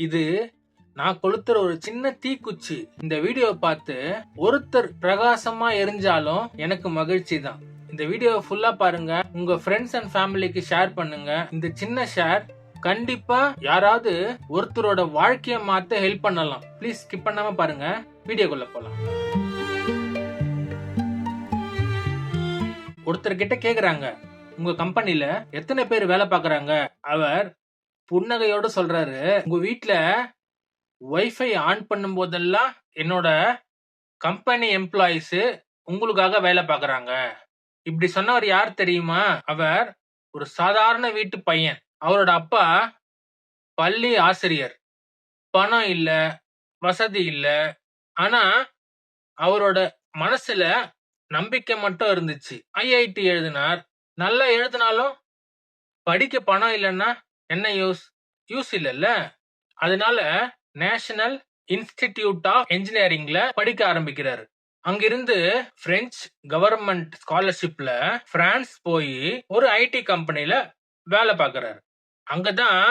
இது நான் கொளுத்துற ஒரு சின்ன தீக்குச்சி. இந்த வீடியோ பார்த்து ஒருத்தர் பிரகாசமா எரிஞ்சாலும் எனக்கு மகிழ்ச்சி தான். இந்த வீடியோ ஃபுல்லா பாருங்க, உங்க ஃப்ரெண்ட்ஸ் அண்ட் ஃபேமிலிக்கு ஷேர் பண்ணுங்க. இந்த சின்ன ஷேர் கண்டிப்பா யாராவது ஒருத்தரோட வாழ்க்கைய மாத்த ஹெல்ப் பண்ணலாம். ப்ளீஸ் ஸ்கிப் பண்ணாம பாருங்க. வீடியோக்குள்ள போலாம். ஒருத்தர் கிட்ட கேக்குறாங்க, உங்க கம்பெனில எத்தனை பேர் வேலை பாக்குறாங்க? அவர் புன்னகையோட சொல்றாரு, உங்க வீட்ல வைஃபை ஆன் பண்ணும் போதெல்லாம் என்னோட கம்பெனி எம்ப்ளாயிஸ் உங்களுக்காக வேலை பாக்குறாங்க. இப்படி சொன்னவர் யார் தெரியுமா? அவர் ஒரு சாதாரண வீட்டு பையன். அவரோட அப்பா பள்ளி ஆசிரியர். பணம் இல்ல, வசதி இல்ல. ஆனா அவரோட மனசுல நம்பிக்கை மட்டும் இருந்துச்சு. ஐஐடி எழுதினார். நல்லா எழுதினாலும் படிக்க பணம் இல்லைன்னா என்ன யூஸ் இல்லைல்ல. அதனால நேஷனல் இன்ஸ்டிடியூட் ஆஃப் என்ஜினியரிங்ல படிக்க ஆரம்பிக்கிறாரு. அங்கிருந்து பிரெஞ்சு கவர்மெண்ட் ஸ்காலர்ஷிப்ல பிரான்ஸ் போய் ஒரு ஐடி கம்பெனில வேலை பார்க்கறாரு. அங்கதான்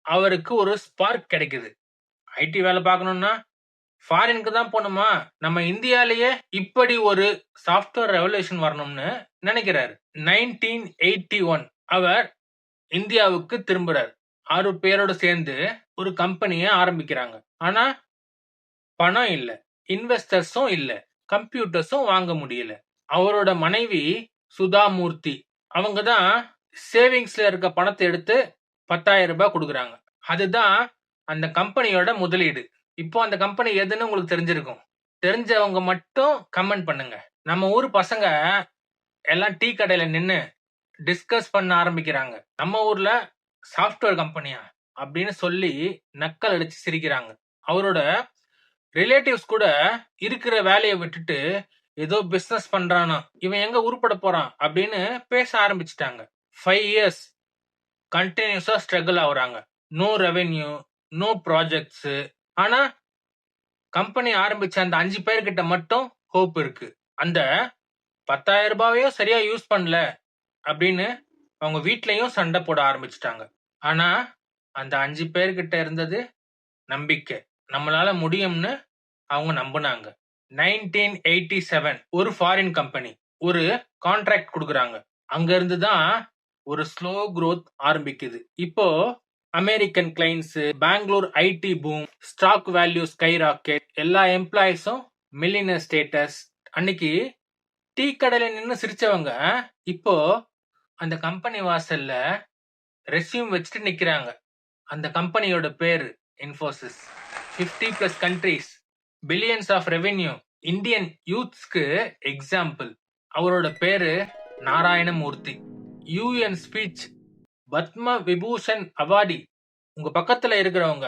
அவருக்கு ஒரு ஸ்பார்க் கிடைக்குது. ஐடி வேலை பார்க்கணும்னா ஃபாரினுக்கு தான் போகணுமா? நம்ம இந்தியாலேயே இப்படி ஒரு சாஃப்ட்வேர் ரெவல்யூஷன் வரணும்னு நினைக்கிறாரு. 1981 அவர் இந்தியாவுக்கு திரும்புறாரு. 6 பேரோட சேர்ந்து ஒரு கம்பெனியை ஆரம்பிக்கிறாங்க. ஆனா பணம் இல்ல, இன்வெஸ்டர்ஸும் இல்ல, கம்ப்யூட்டர்ஸும் வாங்க முடியல. அவரோட மனைவி சுதாமூர்த்தி அவங்க தான் சேவிங்ஸ்ல இருக்க பணத்தை எடுத்து 10,000 ரூபாய் கொடுக்குறாங்க. அதுதான் அந்த கம்பெனியோட முதலீடு. இப்போ அந்த கம்பெனி எதுன்னு உங்களுக்கு தெரிஞ்சிருக்கும். தெரிஞ்சவங்க மட்டும் கமெண்ட் பண்ணுங்க. நம்ம ஊர் பசங்க எல்லாம் டீ கடையில நின்னு டிஸ்கஸ் பண்ண ஆரம்பிக்கிறாங்க. நம்ம ஊர்ல சாஃப்ட்வேர் கம்பெனியா அப்படின்னு சொல்லி நக்கல் அடிச்சு சிரிக்கிறாங்க. அவரோட ரிலேட்டிவ்ஸ் கூட இருக்கிற வேலையை விட்டுட்டு ஏதோ பிசினஸ் பண்றானா, இவன் எங்க உருப்பட போறான் அப்படின்னு பேச ஆரம்பிச்சிட்டாங்க. 5 இயர்ஸ் கண்டினியூஸா ஸ்ட்ரகிள் ஆகுறாங்க. No revenue, no projects. ஆனா கம்பெனி ஆரம்பிச்ச அந்த 5 பேர்கிட்ட மட்டும் ஹோப் இருக்கு. அந்த 10,000 ரூபாயையும் சரியா யூஸ் பண்ணல அப்படின்னு அவங்க வீட்லயும் சண்டை போட ஆரம்பிச்சிட்டாங்க. ஆனா அந்த 5 பேர்கிட்ட இருந்தது நம்பிக்கை. நம்மளால முடியும்னு அவங்க நம்பினாங்க. 1987 ஒரு ஃபாரின் கம்பெனி ஒரு கான்ட்ராக்ட் கொடுக்குறாங்க. அங்க இருந்து தான் ஒரு ஸ்லோ growth ஆரம்பிக்குது. இப்போ American clients, Bangalore IT boom, stock value sky rocket, எல்லா எம்ப்ளாயிஸும் மில்லியனர் ஸ்டேட்டஸ். அன்னைக்கு டீ கடையில நின்று சிரிச்சவங்க இப்போ அந்த கம்பெனி வாசல்ல ரெஸ்யூம் வச்சுட்டு நிக்கிறாங்க. அந்த கம்பெனியோட பேரு Infosys. 50+ countries, billions of revenue. Indian யூத்ஸ்க்கு எக்ஸாம்பிள். அவரோட பேரு Narayanamurthy. UN speech, Padma Vibhushan awardee. உங்க பக்கத்துல இருக்கிறவங்க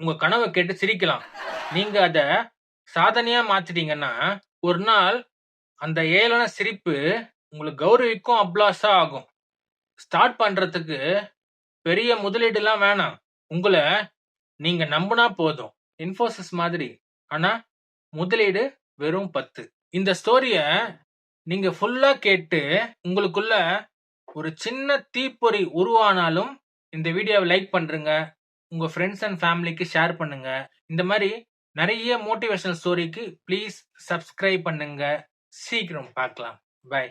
உங்க கனவை கேட்டு சிரிக்கலாம். நீங்க அத சாதனையா மாத்திட்டீங்கன்னா ஒரு நாள் அந்த ஏளன சிரிப்பு உங்களுக்கு கௌரவிக்கும், அப்ளாஸா ஆகும். ஸ்டார்ட் பண்றதுக்கு பெரிய முதலீடுலாம் வேணாம். உங்களை நீங்க நம்பினா போதும். இன்ஃபோசிஸ் மாதிரி. ஆனா முதலீடு வெறும் 10. இந்த ஸ்டோரிய நீங்க ஃபுல்லா கேட்டு உங்களுக்குள்ள ஒரு சின்ன தீப்பொறி உருவானாலும் இந்த வீடியோவை லைக் பண்றீங்க, உங்க ஃப்ரெண்ட்ஸ் அண்ட் ஃபேமிலிக்கு ஷேர் பண்ணுங்க. இந்த மாதிரி நிறைய மோட்டிவேஷனல் ஸ்டோரிக்கு ப்ளீஸ் சப்ஸ்கிரைப் பண்ணுங்க. சீக்கிரம் பார்க்கலாம். பை.